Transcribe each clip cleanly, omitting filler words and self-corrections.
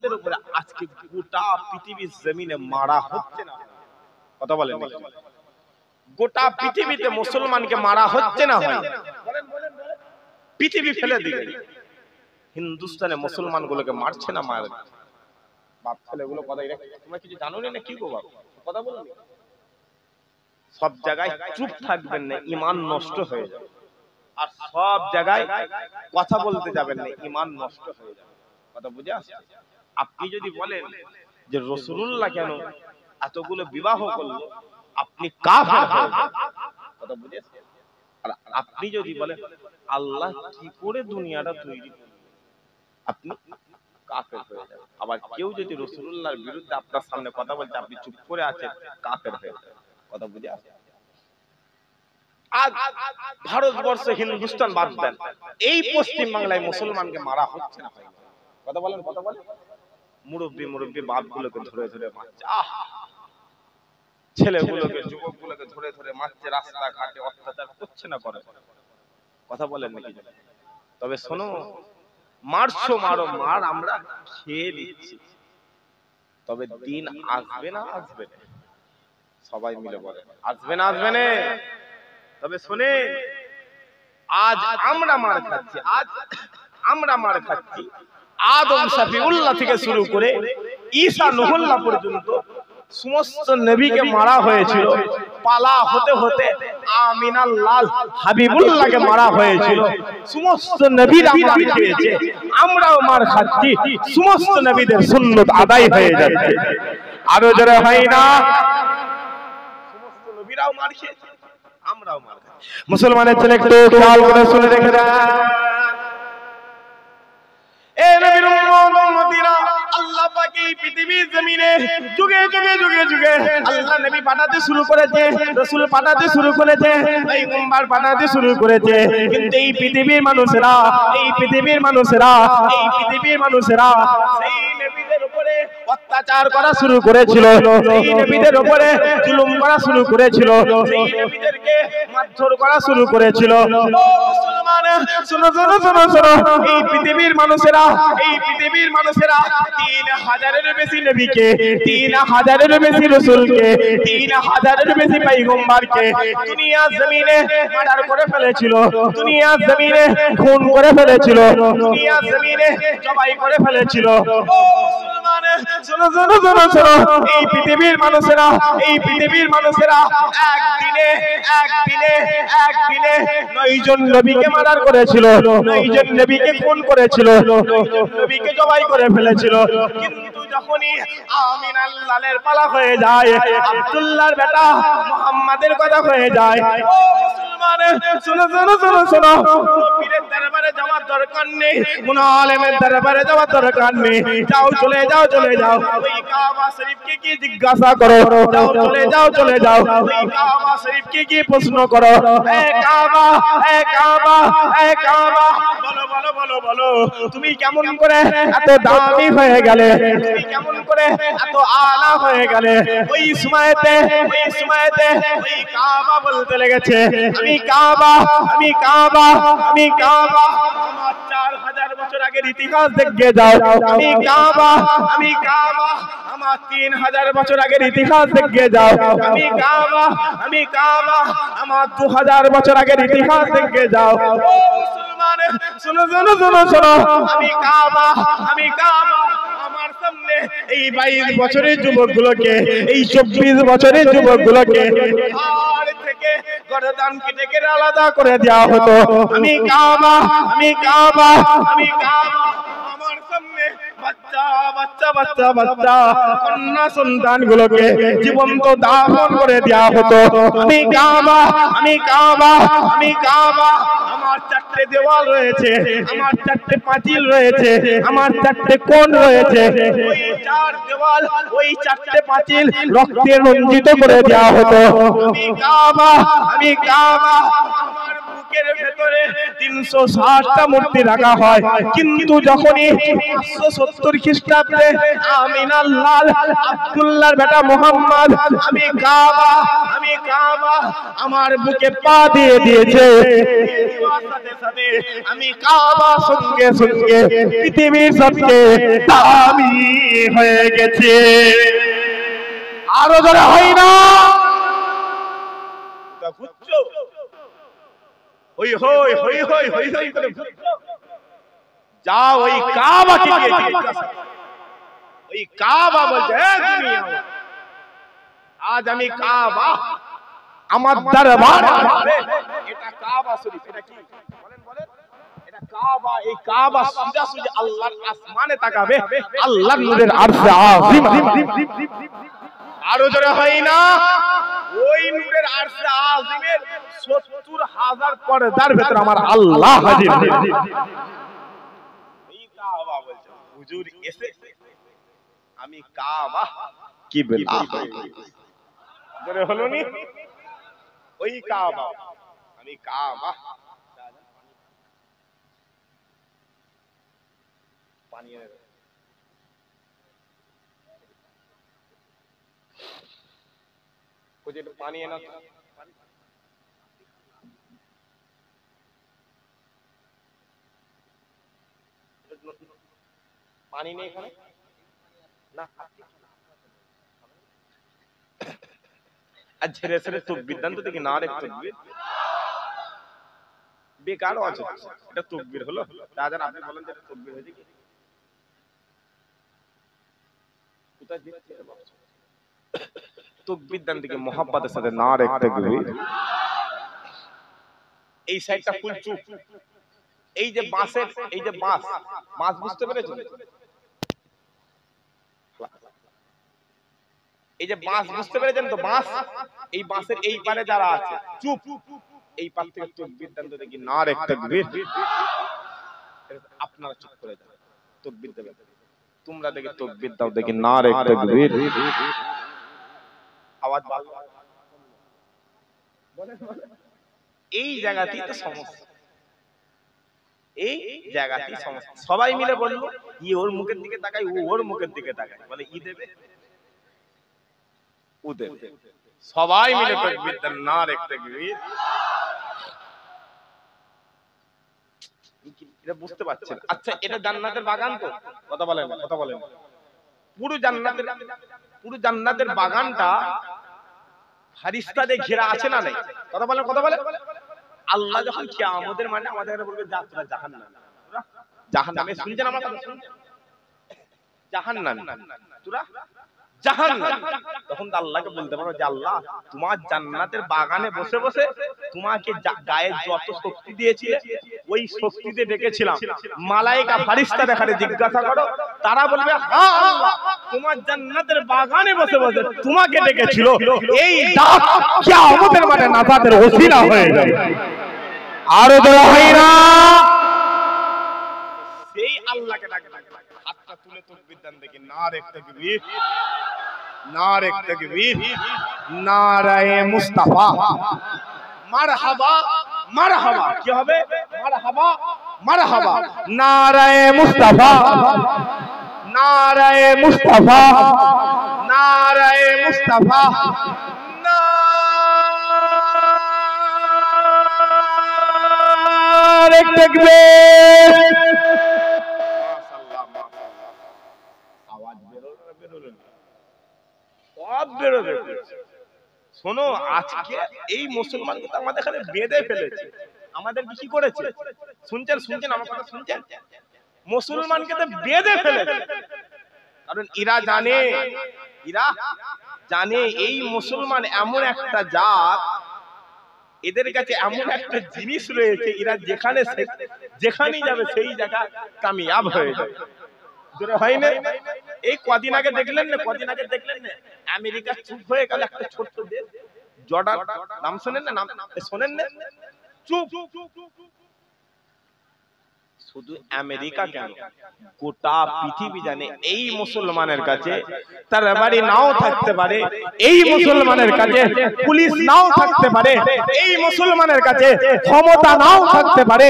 মুসলমানদের উপরে আজকে গোটা পৃথিবীর জমিনে মারা হচ্ছে না? কথা বলেন, গোটা পৃথিবীতে মুসলমানকে মারা হচ্ছে না? হয় পৃথিবী ফেলে দিবে, হিন্দুস্তানে মুসলমান গুলোকে মারছে না? মার বাপ ছেলেগুলো কথা, তোমরা কিছু জানো না কি গো বাপ? কথা বলো, সব জায়গায় চুপ থাকবেন না, ঈমান নষ্ট হয়ে যাবে। আর সব জায়গায় কথা বলতে যাবেন না, ঈমান নষ্ট হয়ে যাবে। কথা বুঝে আসছে? আপনি যদি বলেন যে রাসূলুল্লাহ কেন এতগুলো বিবাহ করলো, আপনি কাফের হয়ে যাবেন। কথা বুঝে আসছে? আর আপনি যদি বলেন আল্লাহ কি করে দুনিয়াটা তৈরি করলো, আপনি কাফের হয়ে যাবেন। আবার কেউ যদি রাসূলুল্লাহর বিরুদ্ধে আপনার সামনে কথা বলছে, আপনি চুপ করে আছেন, কাফের হয়ে যাবেন। কথা বুঝে আসছে? আজ ভারতবর্ষে হিন্দুস্তান বাদ দেন, এই পশ্চিম বাংলায় মুসলমানকে মারা হচ্ছে না? কথা বলেন, কথা বলেন। মুরব্বী মুরব্বী বাপগুলোকে ধরে ধরে মারছে, ছেলেগুলোকে যুবকগুলোকে ধরে ধরে মারছে, রাস্তাঘাটে অত্যাচার করছে না? করে? কথা বলেন নাকি? তবে শোনো, মারছো মারো, মার আমরা খেয়ে দিচ্ছি, তবে দিন আসবে না? আসবে না? সবাই মিলে বলে আসবে না? আসবে না? তবে শুনে, আজ আমরা মার খাচ্ছি, আজ আমরা মার খাচ্ছি। আদম শফিউল্লাহ থেকে শুরু করে ঈসা নূহুল্লাহ পর্যন্ত সমস্ত নবীকে মারা হয়েছিল। পালা হতে হতে আমিনার লাল হাবিবুল্লাহকে মারা হয়েছিল। সমস্ত নবীরা মার খেয়েছে, আমরাও মার খাচ্ছি। সমস্ত নবীদের সুন্নত আদায় হয়ে যাচ্ছে। আরো যারা হয় না, সমস্ত নবীরাও মার খেয়েছে, আমরাও মার খাচ্ছি। মুসলমানের ছেলে একটু খেয়াল করে শুনে রেখে দেন, এ নবীর উম্মতিরা, আল্লাহ পাক এই পৃথিবীর জমিনে যুগে যুগে যুগে যুগে আল্লাহ নবী পাঠাতে শুরু করেছে, রাসূল পাঠাতে শুরু করেছে, পয়গম্বর পাঠাতে শুরু করেছে। কিন্তু এই পৃথিবীর মানুষেরা, এই পৃথিবীর মানুষেরা, এই পৃথিবীর মানুষেরা সেই নবীদের উপরে অত্যাচার করা শুরু করেছিল, সেই নবীদের উপরে জুলুম করা শুরু করেছিল, সেই নবীদেরকে মারধর করা শুরু করেছিল। ও মুসলমান, শুনো শুনো শুনো শুনো, এই পৃথিবীর মানুষেরা, এই পৃথিবীর মানুষেরা 3000-এর বেশি নবীকে, 3000-এর বেশি রাসূলকে, 3000-এর বেশি পয়গম্বরকে দুনিয়া জমিনে মার্ডার করে ফেলেছিল, দুনিয়া জমিনে খুন করে ফেলেছিল, দুনিয়া জমিনে জবাই করে ফেলেছিল। ও মুসলমান, শুনো শুনো শুনো শুনো, এই পৃথিবীর মানুষেরা, এই পৃথিবীর মানুষেরা একদিনে 9 জন নবীকে মার্ডার করেছিল, 9 জন নবীকে খুন করেছিল, 9 জন নবীকে জবাই করে ফেলেছিল। কিন্তু যখনই আমিনার লালের পালা হয়ে যায়, আব্দুল্লাহর বেটা মুহাম্মাদের কথা হয়ে যায়, ও মুসলমান, শুনো শুনো শুনো শুনো, পীরের দরবারে যাওয়ার দরকার নেই, কোন আলেমের দরবারে যাওয়ার দরকার নেই। যাও, চলে যাও, চলে যাও, ওই কাবা শরীফকে কি জিজ্ঞাসা করো, যাও, চলে যাও, চলে যাও, ওই কাবা শরীফকে কি প্রশ্ন করো, এ কাবা, এ কাবা, এ কাবা, বলো বলো বলো বলো, তুমি কেমন করে এত দামি হয়ে গেলে, তুমি কেমন করে এত আলা হয়ে গেলে? ওই সময়তে ওই কাবা বলতে লেগেছে, আমি কাবা, আমি কাবা, আমি কাবা। আমার 4000 বছর আগের ইতিহাস দেখে যাও, আমি কাবা, আমি কাবা। আমার 3000 বছর আগের ইতিহাস দেখে যাও, আমি কাবা, আমি কাবা। আমার 2000 বছর আগের ইতিহাস দেখে যাও। ও মুসলমান, শুনো শুনো শুনো শুনো, আমি কাবা, আমি কাবা। আমার সামনে এই 22 বছরের যুবকগুলোকে, এই 24 বছরের যুবকগুলোকে হাড় থেকে গর্দান কেটে কেটে আলাদা করে দেওয়া হতো। আমি কাবা, আমি কাবা, আমি কাবা। আমার সামনে বাচ্চা বাচ্চা বাচ্চা বাচ্চা কন্যা সন্তানগুলোকে জীবন্ত দাফন করে দেওয়া হতো। আমি কাবা, আমি কাবা, আমি কাবা। আমার 4টে দেওয়াল রয়েছে, আমার 4টে পাঁচিল রয়েছে, আমার 4টে কোণ রয়েছে। ওই 4 দেওয়াল, ওই 4টে পাঁচিল রক্তে রঞ্জিত করে দেওয়া হতো। আমি কাবা, আমি কাবা। আমার বুকের ভেতরে 360টা মূর্তি রাখা হয়। কিন্তু যখনই 570 খ্রিস্টাব্দে আমিনার লাল আব্দুল্লাহর বেটা মুহাম্মদ, আমি কাবা, আমি যখনই কাবা আমার বুকে পা দিয়ে দিয়েছে, সাথে সাথে আমি কাবা সঙ্গে সঙ্গে পৃথিবীর সবচেয়ে দামি হয়ে গেছে। আরো জোরে হয় না? ঘুরছো হই হই হই হই হই হই করে ঘুরছো, যাও ওই কাবাকে গিয়ে জিজ্ঞাসা, ওই কাবা বলছে দুনিয়া আজ আমি কাবা আমার দরবার আসবে, এটা কাবা শরীফ, এটা কি বলেন বলেন, এটা কাবা, এই কাবা সোজা সোজা আল্লাহর আসমানে তাকাবে, আল্লাহর নূরের আরশে আজিম। আরো জোরে হয় না? ওই নূরের আরশে আজিমের ৭০,০০০ পর্দার ভেতর আমার আল্লাহ হাজির। এই কাবা বলছে হুজুর এসে আমি কাবা কি বলা জোরে হলো নি? ওই কাবা আমি কাবা পানি পানি এনে পানি নেই এখানে না, আর ঝেড়ে ছেড়ে তকবীর দেন তো দেখি, না রে তকবীর বেকার আছে, এটা তকবীর হলো? দাদা আপনি বলেন যে তকবীর হয়েছে কি? কোথায় দিচ্ছে তকবীর দেন দেখি মোহাব্বতের সাথে, না রে তকবীর। এই সাইডটা ফুল চুপ, এই যে বাঁশের, এই যে বাঁশ, বাঁশ বুঝতে পেরেছেন? এই যে বাঁশ বুঝতে পেরেছেন তো? বাঁশ, এই বাঁশের এই পারে যারা আছে চুপ, এই পার থেকে তকবীর দেন তো দেখি, না রে তাকবীর। আপনারা চুপ করে যান, তকবীর দেবেন, তোমরা দেখি তকবীর দাও দেখি, না রে তাকবীর। আওয়াজ বাড়লো, এই জায়গাতেই তো সমস্যা, এই জায়গাতেই সমস্যা। সবাই মিলে বলবো ই ওর মুখের দিকে তাকাই, ও ওর মুখের দিকে তাকাই, বলে ই দেবে ও দেবে, সবাই মিলে তাকবীর দেন, না রে তাকবীর। এটা বুঝতে পারছেন? আচ্ছা এটা জান্নাতের বাগান তো, কথা বলেন কথা বলেন, পুরো জান্নাতের বাগানটা ফারিস্তাদের ঘেরা আছে না নাই? কথা বলেন কথা বলেন। আল্লাহ যখন কিয়ামতের মানে আমাদের বলবে যা তোরা জাহান্নামে, জাহান্নামে, শুনছেন আমার কথা? শুনছেন? জাহান্নামে তোরা জাহান্নাম, তখন আল্লাহকে বলতে পারো যে আল্লাহ তোমার জান্নাতের বাগানে বসে বসে তোমাকে গায়ে যত শক্তি দিয়েছিলে ওই শক্তিতে ডেকেছিলাম, মালায়েকা ফারিস্তা দেখারে জিজ্ঞাসা করো, তারা বলবে হ্যাঁ আল্লাহ তোমার জান্নাতের বাগানে বসে বসে তোমাকে ডেকেছিল, এই ডাক কিয়ামতের মাঠে নাজাতের ওসিলা হয়ে যাবে। আরো দোয়া হয় না? সেই আল্লাহকে ডাক, হাতটা তুলে তাকবীর দেন দেখি, না রে তাকবীর, নারে তাকবীর, নারায়ে মুস্তাফা, মারহাবা মারহাবা, কি হবে? মারহাবা মারহাবা, নারায়ে মুস্তাফা, নারায়ে মুস্তাফা, নারায়ে মুস্তাফা, নারে তাকবীর। মাশাআল্লাহ মাশাআল্লাহ, আওয়াজ বেরোলো না? শোনো, আজকে এই মুসলমানকে তো আমাদের এখানে বেঁধে ফেলেছে, আমাদের কি করেছে? শুনছেন শুনছেন আমার কথা? শুনছেন? মুসলমানকে তো বেঁধে ফেলেছে, কারণ এরা জানে এই মুসলমান এমন একটা জাত, এদের কাছে এমন একটা জিনিস রয়েছে, এরা যেখানেই যাবে সেই জায়গা কামিয়াব হয়ে যাবে। হয় না? এই কদিন আগে দেখলেন না আমেরিকা চুপ হয়ে গেল, একটা ছোট্ট দেশ জর্ডান, নাম শোনেন না? নাম শোনেন না? চুপ। শুধু আমেরিকা কেন, গোটা পৃথিবী জানে এই মুসলমানের কাছে তার বাড়ি নাও থাকতে পারে, এই মুসলমানের কাছে পুলিশ নাও থাকতে পারে, এই মুসলমানের কাছে ক্ষমতা নাও থাকতে পারে,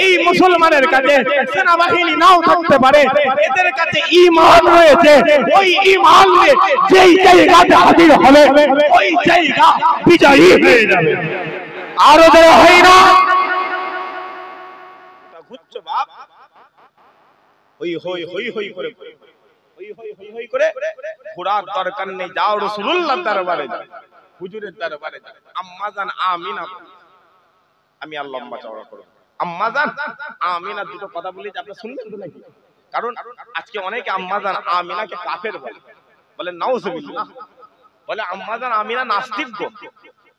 এই মুসলমানের কাছে সেনাবাহিনী নাও থাকতে পারে, এদের কাছে ঈমান রয়েছে। ওই ঈমান নিয়ে যেই জায়গাতে হাজির হবে ওই জায়গা বিজয়ী হয়ে যাবে। আরো যারা হয় না ঘুরছো বাপ, হই হই হই হই করে হই হই হই হই করে ঘোরার দরকার নেই। যাও রাসূলুল্লাহর দরবারে যাও, হুজুরের দরবারে যাও। আম্মা জান আমিনা, আমি আর লম্বা চওড়া করব, আম্মা জান আমিনা দুটো কথা বলি যে আপনারা শুনবেন তো নাকি? কারণ আজকে অনেকে আম্মা জান আমিনাকে কাফের বলে, বলে নাউজুবিল্লাহ, বলে আম্মা জান আমিনা নাস্তিক গো,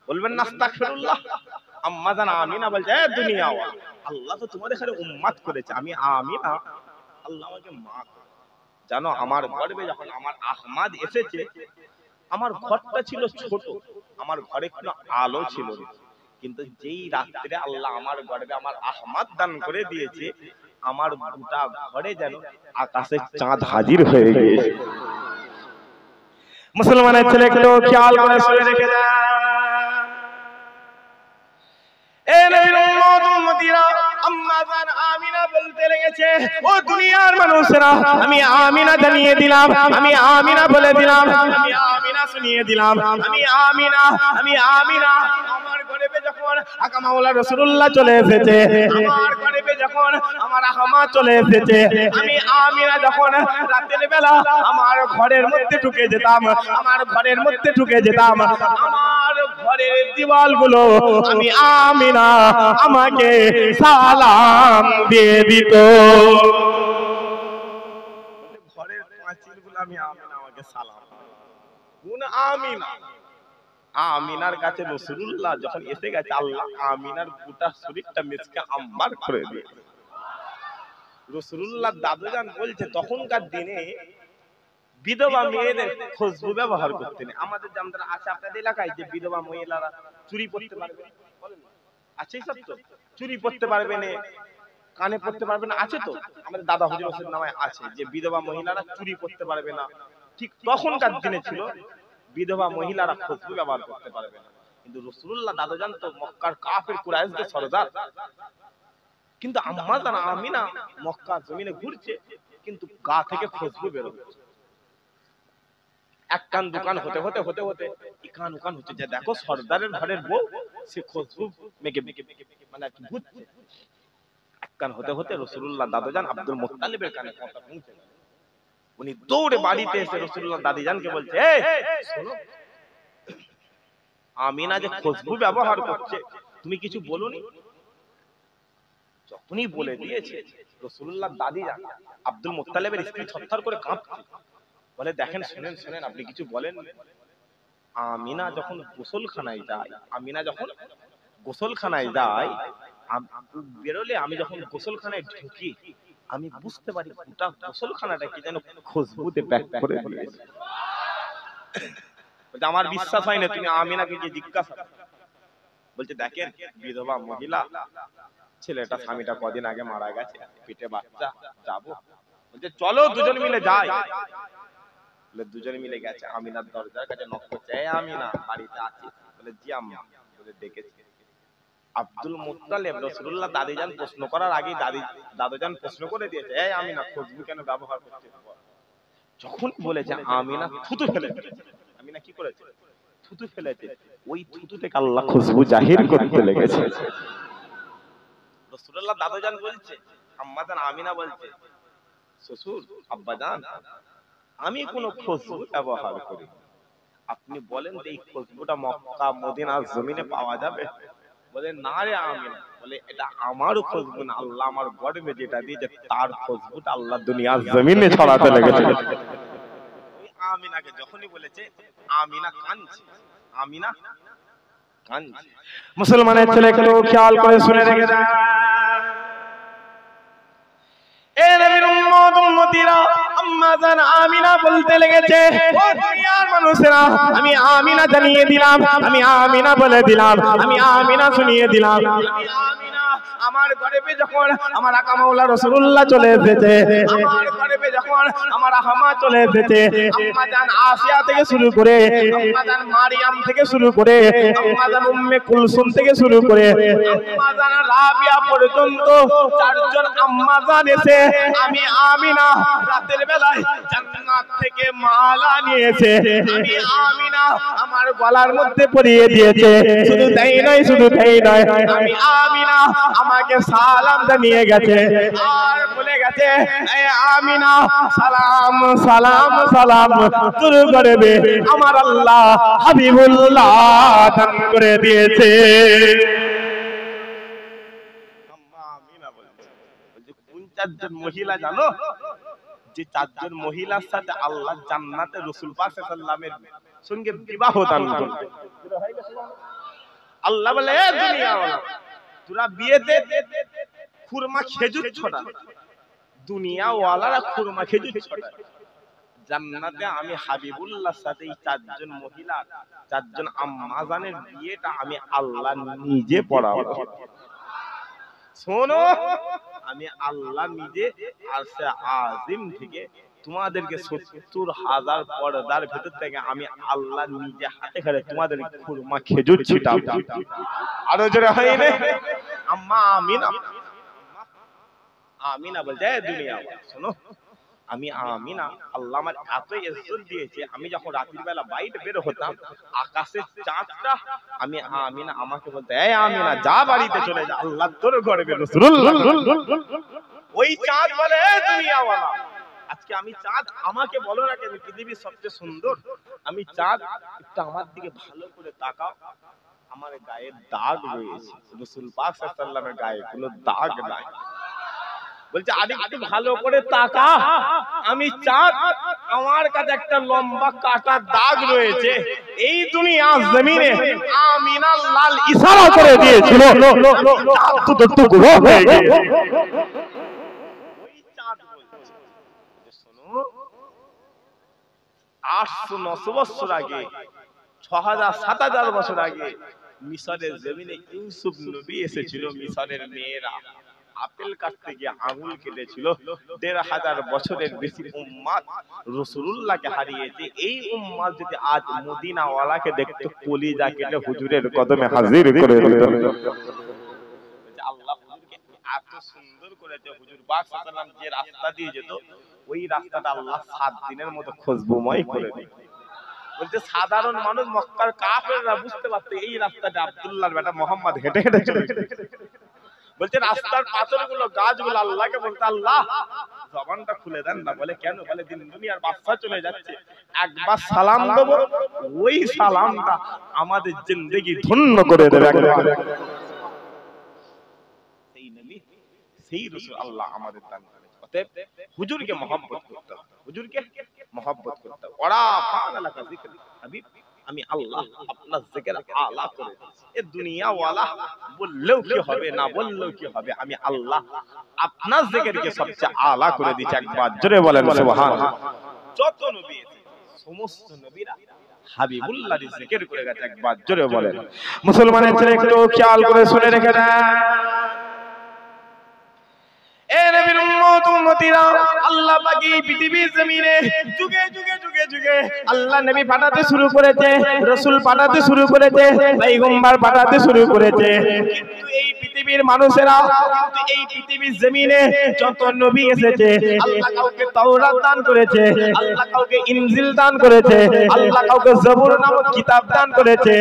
বলবেন না আস্তাগফিরুল্লাহ। আম্মা জান আমিনা বলছে এ দুনিয়া, আল্লাহ তো তোমাদের এখানে উম্মত করেছে, আমি আমিনা, আল্লাহ আমাকে মা। জানো আমার গর্ভে যখন আমার আহমদ এসেছে, আমার ঘরটা ছিল ছোট, আমার ঘরে কোনো আলো ছিল না, কিন্তু যেই রাত্রে আল্লাহ আমার গর্ভে আমার আহমদ দান করে দিয়েছে, আমার গোটা ঘরে যেন আকাশের চাঁদ হাজির হয়ে গিয়েছে। মুসলমানের ছেলেগুলো খেয়াল করে শুনে রেখে দেন, এ নবীর উম্মত উম্মতিরা, আম্মা জান আমিনা বলতে লেগেছে, ও দুনিয়ার মানুষেরা, আমি আমিনা জানিয়ে দিলাম, আমি আমিনা বলে দিলাম, আমি আমিনা শুনিয়ে দিলাম, আমি আমিনা, আমি আমিনা। আমার গর্ভে যখন আকা মাওলা রাসূলুল্লাহ চলে এসেছে, আমার গর্ভে যখন আমার আহমদ চলে এসেছে, আমি আমিনা যখন রাতের বেলা আমার ঘরের মধ্যে ঢুকে যেতাম, আমার ঘরের মধ্যে ঢুকে যেতাম, আমার ঘরের দেওয়ালগুলো আমি আমিনা আমাকে সালাম দিয়ে দিত। ঘরের পাঁচিলগুলো আমি আমিনা আমাকে সালাম। কোন আমিনা? আমিনার কাছে রাসূলুল্লাহ যখন এসে গেছে, আল্লাহ আমিনার গোটা শরীরটা মিসকে আম্বার করে দিয়েছে। রাসূলুল্লাহ দাদুজান বলছে তখনকার দিনে বিধবা মেয়েদের খুশবু ব্যবহার করতেন। আমাদের জামদার আছে আপনাদের এলাকায় যে বিধবা মহিলারা চুরি করতে পারবে, বলেন আছে সব তো, চুরি করতে পারবে না, কানে পড়তে পারবে না, আছে তো? আমাদের দাদা হুজুর হোসেন নামে আছে যে বিধবা মহিলারা চুরি করতে পারবে না। ঠিক তখনকার দিনে ছিল বিধবা মহিলারা খুশবু ব্যবহার করতে পারবে না। কিন্তু রাসূলুল্লাহ দাদুজান তো মক্কার কাফের কুরাইশদের সরদার, কিন্তু আম্মা জান আমিনা মক্কা জমিনে ঘুরছে, কিন্তু গা থেকে খুশবু বের হচ্ছে। এক কান দোকান হতে হতে হতে হতে ইকান উকান হচ্ছে, যে দেখো সরদারের ঘরের বউ, সে খুশবু মেকে মেকে মানে কি ঘুরছে। এক কান হতে হতে রাসূলুল্লাহ দাদুজান আব্দুল মুত্তালিবের কানে কথা পৌঁছে গেল। উনি দৌড়ে বাড়িতে এসে রাসূলুল্লাহ দাদিজানকে বলছে, এই শোনো, আমিনা যে খুশবু ব্যবহার করছে তুমি কিছু বলোনি? যখনই বলে দিয়েছে, রাসূলুল্লাহ দাদিজান আব্দুল মুত্তালিবের স্ত্রী থরথর করে কাঁপছে, বলে দেখেন শুনেন শুনেন, আপনি কিছু বলেন। আমিনা যখন গোসলখানায় যায়, আমিনা যখন গোসলখানায় যায়, বেরোলে আমি যখন গোসলখানায় ঢুকি, আমি বুঝতে পারি গোটা গোসলখানাটা কি যেন খুশবুতে প্যাক করে দিয়েছে। বলতে আমার বিশ্বাস হয় না, তুমি আমিনাকে গিয়ে জিজ্ঞাসা। বলছে দেখেন বিধবা মহিলা, ছেলেটা স্বামীটা কদিন আগে মারা গেছে, পেটে বাচ্চা, যাবো। বলছে চলো দুজন মিলে যাই। বলে দুজন মিলে গেছে, আমিনার দরজার কাছে নক করছে, এই আমিনা বাড়িতে আছিস? বলে জি আম্মা। বলে ডেকেছি। আব্দুল মুত্তালিব রাসূলুল্লাহ দাদিজান প্রশ্ন করার আগে দাদুজান প্রশ্ন করে দিয়েছে, এই আমিনা খুশবু কেন ব্যবহার করছিস? যখন বলেছে আমিনা থুতু ফেলেছে। আমিনা কি করেছে? থুতু ফেলেছে। ওই থুতু থেকে আল্লাহ খুশবু জাহির করতে লেগেছে। রাসূলুল্লাহ দাদুজান বলছে, আম্মা জান আমিনা বলছে, শ্বশুর আব্বাজান আমি কোন খুশবু ব্যবহার করি, আপনি বলেন এই খুশবুটা মক্কা মদিনার জমিনে পাওয়া যাবে? বলে না রে আমিনা, বলে এটা আমার খুশবু না, আল্লাহ আমার গর্ভে যেটা দিয়েছে তার খুশবুটা আল্লাহ দুনিয়ার জমিনে ছড়াতে লেগেছে। ওই আমিনাকে যখনই বলেছে, আমিনা কাঁদছে, আমিনা কাঁদছে। মুসলমানের ছেলেগুলো খেয়াল করে শুনে রেখে দেন, এ নবীর উম্মত উম্মতিরা, আম্মা জান আমিনা বলতে লেগেছে, ও দুনিয়ার মানুষেরা, আমি আমিনা জানিয়ে দিলাম, আমি আমিনা বলে দিলাম, আমি আমিনা শুনিয়ে দিলাম, আমি আমিনা আমার গর্ভে যখন আমার আকা মাওলা রাসূলুল্লাহ চলে এসেছে, আমার গর্ভে যখন আমার আহমা চলে এসেছে, আম্মা জান আসিয়া থেকে শুরু করে, আম্মা জান মারিয়াম থেকে শুরু করে, আম্মা জান উম্মে কুলসুম থেকে শুরু করে, আম্মা জান রাবিয়া পর্যন্ত চারজন আম্মা জান এসে আমি আমিনা রাতের বেলায় জান্নাত থেকে মালা নিয়েছে, আমি আমিনা আমার গলার মধ্যে পরিয়ে দিয়েছে। শুধু তাই নয়, শুধু তাই নয়, আমি আমিনা আমাকে সালাম জানিয়ে গেছে আর বলে গেছে, এ আমিনা সালাম সালাম সালাম তোর গর্ভে আমার আল্লাহ হাবিবুল্লাহ দান করে দিয়েছে। আম্মা আমিনা বলছে, কোন চারজন মহিলা জানো? যে চারজন মহিলার সাথে আল্লাহ জান্নাতে রাসূল পাক সাল্লাল্লাহু আলাইহি ওয়াসাল্লামের সঙ্গে বিবাহ দান করবে। আল্লাহ বলে, এ দুনিয়াওয়ালা, তোরা বিয়েতে খুরমা খেজুর ছড়া, দুনিয়াওয়ালারা খুরমা খেজুর ছড়া, জান্নাতে আমি হাবিবুল্লাহর সাথে এই চারজন মহিলা, চারজন আম্মা জানের বিয়েটা আমি আল্লাহ নিজে পড়াবো। শোনো, আমি আল্লাহ নিজে আরশে আজিম থেকে তোমাদেরকে ৭০,০০০ পর্দার ভেতর থেকে আমি আল্লাহ নিজে হাতে করে তোমাদের খুরমা খেজুর ছিটাবো। আরো জোরে হয়নি? আম্মা আমিনা, আমিনা বলছে, দুনিয়া শোনো, আমি আমিনা আল্লাহ আমার এত ইজ্জত দিয়েছে, আমি যখন রাতের বেলা বাইরে বের হতাম আকাশের চাঁদটা আমি আমিনা আমাকে বলতে, এই আমিনা যা বাড়িতে চলে যা, আল্লাহ তোর গর্ভে রাসূলুল্লাহ। ওই চাঁদ বলে, এই দুনিয়াওয়ালা, আজকে আমি চাঁদ, আমাকে বলো না কেন পৃথিবীর সবচেয়ে সুন্দর, আমি চাঁদ, একটু আমার দিকে ভালো করে তাকাও, আমার গায়ে দাগ রয়েছে, রাসূল পাক সাল্লাল্লাহু আলাইহি ওয়াসাল্লামের গায়ে কোনো দাগ নাই। বলছে, আরে একটু ভালো করে তাকা, আমি চাঁদ, আমার কাছে একটা লম্বা কাটা দাগ রয়েছে। এই দুনিয়া জমিনে আমিনা লাল ইশারা করে দিয়েছিল, চাঁদ তো টুকরো হয়ে গেল। ওই চাঁদ বলছে, শোনো, ৮০০-৯০০ বছর আগে, ৬০০০-৭০০০ বছর আগে মিশরের জমিনে ইউসুফ নবী এসেছিল। মিশরের মেয়েরা আপেল কাটতে গিয়ে আঙুল কেটেছিল। ১৫০০ বছরের বেশি উম্মাত রাসূলুল্লাহকে হারিয়েছে। এই উম্মাত যদি আজ মদিনাওয়ালাকে দেখতো, কলিজা কেটে হুজুরের কদমে হাজির করে দিত। আল্লাহ হুজুরকে এত সুন্দর করেছে, হুজুর পাক সাল্লাল্লাহু আলাইহি ওয়াসাল্লাম যে রাস্তা দিয়ে যেত, ওই রাস্তাটা আল্লাহ ৭ দিনের মতো খুশবুময় করে দিত। বলতে সাধারণ মানুষ মক্কার কাফেররা বুঝতে পারতো এই রাস্তাটা আব্দুল্লাহর বেটা মুহাম্মদ হেঁটে হেঁটে চলে। বলতে রাস্তার পাথরগুলো, গাছগুলো আল্লাহকে বলতে, আল্লাহ জবানটা খুলে দেন না। বলে কেন? বলে দিন দুনিয়ার বাদশা চলে যাচ্ছে, একবার সালাম দেবো, ওই সালামটা আমাদের জিন্দেগি ধন্য করে দেবে। সেই নবী, সেই রাসূল আল্লাহ আমাদের দান করেছে। অতএব হুজুরকে মহব্বত করতে হবে, হুজুরকে মহব্বত করতে হবে। ওরা ফানালাকা যিকরি হাবিব, আমি আল্লাহ আপনার জিকির আলা করে দিয়েছি। এ দুনিয়াওয়ালা বললেও কি হবে, না বললেও কি হবে, আমি আল্লাহ আপনার জিকিরকে সবচেয়ে আলা করে দিয়েছি। একবার জোরে বলেন সুবহানাল্লাহ। যত নবী সমস্ত নবীরা হাবিবুল্লাহর জিকির করে গেছে। একবার জোরে বলেন। মুসলমানের ছেলে একটু খেয়াল করে শুনে রেখে দেন, এ নবীর উম্মত উম্মতিরা, আল্লাহ পাক এই পৃথিবীর জমিনে যুগে যুগে যুগে যুগে আল্লাহ নবী পাঠাতে শুরু করেছে, রাসূল পাঠাতে শুরু করেছে, পয়গম্বর পাঠাতে শুরু করেছে। কিন্তু এই পৃথিবীর মানুষেরা, কিন্তু এই পৃথিবীর জমিনে যত নবী এসেছে, আল্লাহ কাউকে তাওরাত দান করেছে, আল্লাহ কাউকে ইনজিল দান করেছে, আল্লাহ কাউকে জবুর নামক কিতাব দান করেছে,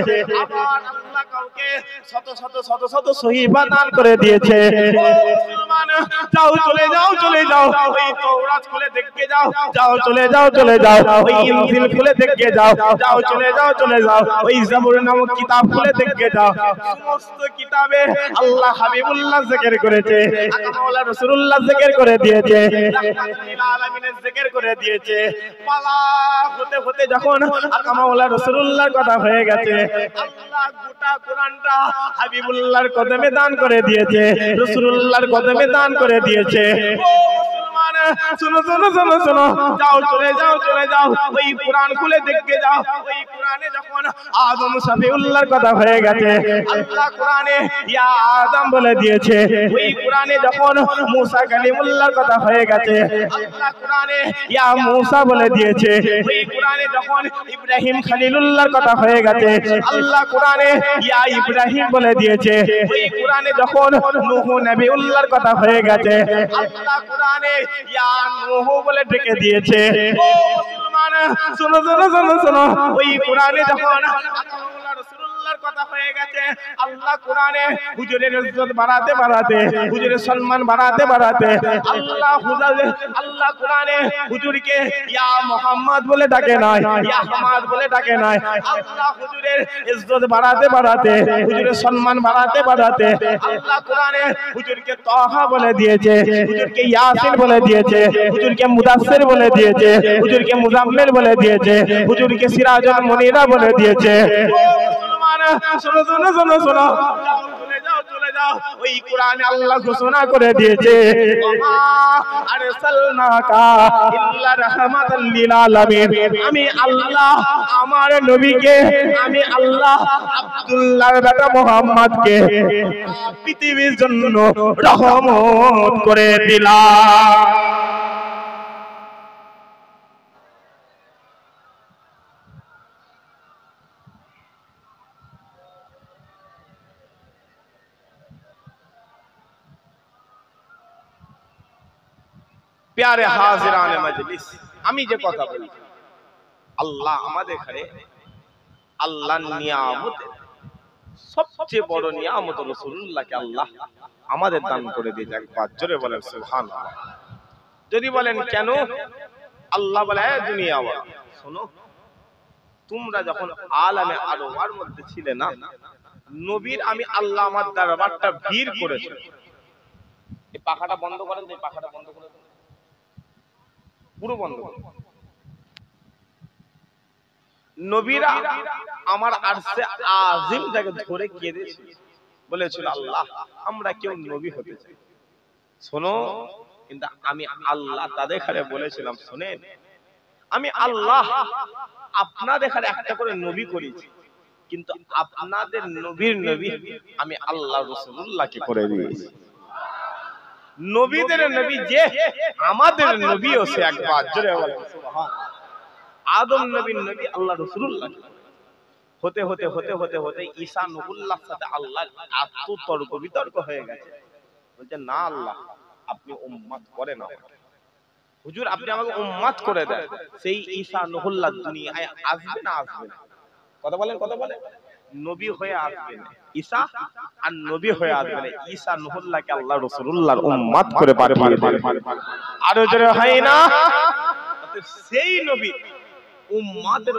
আবার আল্লাহ কাউকে শত শত শত শত সহিফা দান করে দিয়েছে। ও মুসলমান, যাও চলে যাও, চলে যাও, ওই তাওরাত খুলে দেখে যাও, যাও চলে যাও, চলে যাও, ওই ইনজিল খুলে দেখে যাও, যাও চলে যাও, চলে যাও, ওই জবুর নামক কিতাব খুলে দেখে যাও। সমস্ত কিতাবে আল্লাহ হাবিবুল্লাহ জিকির করেছে, আল্লাহ রাসূলুল্লাহ জিকির করে দিয়েছে, রাহমাতুল আলামিনের জিকির করে দিয়েছে। পালা হতে হতে যখন আল্লাহ রাসূলুল্লাহর কথা হয়ে গেছে, আল্লাহ গোটা কোরআনটা হাবিবুল্লাহর কদমে দান করে দিয়েছে, রাসূলুল্লাহর কদমে দান করে দিয়েছে। ও মুসলমান শোনো শোনো শোনো শোনো, যাও চলে যাও চলে যাও, ওই কোরআন খুলে দেখে যাও, ওই কোরআনে যখন আদম সফিউল্লাহর কথা হয়ে গেছে, আল্লাহ কোরআনে ইয়া আদম বলে দিয়েছে। ওই কোরআনে যখন মুসা কালিমুল্লাহর কথা হয়ে গেছে, আল্লাহ কোরআনে ইয়া মুসা বলে দিয়েছে। ওই কোরআনে যখন ইব্রাহিম খলিলুল্লাহর কথা হয়ে গেছে, আল্লাহ কোরআনে ইয়া ইব্রাহিম বলে দিয়েছে। ওই কোরআনে যখন নূহ নবিউল্লাহর কথা হয়ে গেছে, আল্লাহ কোরআনে ইয়া নূহ বলে ডেকে দিয়েছে। ও মুসলমান শোনো শোনো শোনো শোনো, ওই কোরআনে যখন কথা হয়ে গেছে, আল্লাহ কোরআনে হুজুরের ইজ্জত বাড়াতে বাড়াতে, হুজুরের সম্মান বাড়াতে বাড়াতে, আল্লাহ কোরআনে হুজুরকে ইয়া মুহাম্মদ বলে ডাকে নাই, ইয়া হামাদ বলে ডাকে নাই। আল্লাহ হুজুরের ইজ্জত বাড়াতে বাড়াতে, হুজুরের সম্মান বাড়াতে বাড়াতে, আল্লাহ কোরআনে হুজুরকে তাহা বলে দিয়েছে, হুজুরকে ইয়াসিন বলে দিয়েছে, হুজুরকে মুদাসসির বলে দিয়েছে, হুজুরকে মুজাম্মিল বলে দিয়েছে, হুজুরকে সিরাজুল মুনিরা বলে দিয়েছে। শোনো শোনো শোনো শোনো, চলে যাও চলে যাও, ওই কোরআনে আল্লাহ ঘোষণা করে দিয়েছে, আরসালনাকা ইল্লা রাহমাতাল লিল আলামিন। আমি আল্লাহ আমার নবীকে, আমি আল্লাহ আব্দুল্লাহর বেটা মুহাম্মদকে পৃথিবীর জন্য রহমত করে দিলাম। प्यारे हाजिरान मजलिस, আমি যে কথা বলি, আল্লাহ আমাদের ঘরে আল্লাহ নিয়ামত, সবচেয়ে বড় নিয়ামত রাসূলুল্লাহকে আল্লাহ আমাদের দান করে দিয়েছে। একবার জোরে বলেন সুবহানাল্লাহ। যদি বলেন কেন, আল্লাহ বলে দুনিয়াওয়ালা শোনো, তোমরা যখন আলামে আরওয়ার মধ্যে ছিলে না, নবীর আমি আল্লাহ আমার দরবারটা ভিড় করেছে। এই পাখাটা বন্ধ করেন, এই পাখাটা বন্ধ করে দেন, পুরো বন্ধ করুন। নবীরা আমার আরশে আজিম থেকে ধরে কেঁদেছে, বলেছিল আল্লাহ আমরা কেউ নবী হতে চাই। শোনো, কিন্তু আমি আল্লাহ তাদের ঘরে বলেছিলাম, শুনেন আমি আল্লাহ আপনাদের ঘরে একটা করে নবী করেছি, কিন্তু আপনাদের নবীর নবী আমি আল্লাহ রাসূলুল্লাহকে করে দিয়েছি। নবীদের নবী যে আমাদের নবীও সে, একবার জোরে বলেন সুবহানাল্লাহ। আদম নবীর নবী আল্লাহ রাসূলুল্লাহ হতে হতে হতে হতে হতে ঈসা নবুল্লাহর সাথে আল্লাহ এত তর্ক বিতর্ক হয়ে গেছে, বলছে না আল্লাহ আপনি উম্মত করেন আমাকে, হুজুর আপনি আমাকে উম্মত করে দেন। সেই ঈসা নবুল্লাহ দুনিয়ায় আসবে না আসবে না? কথা বলেন কথা বলেন। নবী হয়ে আসবে না ঈসা, আর নবী হয়ে আসবে না ঈসা নবুল্লাহকে আল্লাহ রাসূলুল্লাহর উম্মত করে পাঠিয়ে দিবেন। আরো জোরে হয় না? সেই নবী উম্মতের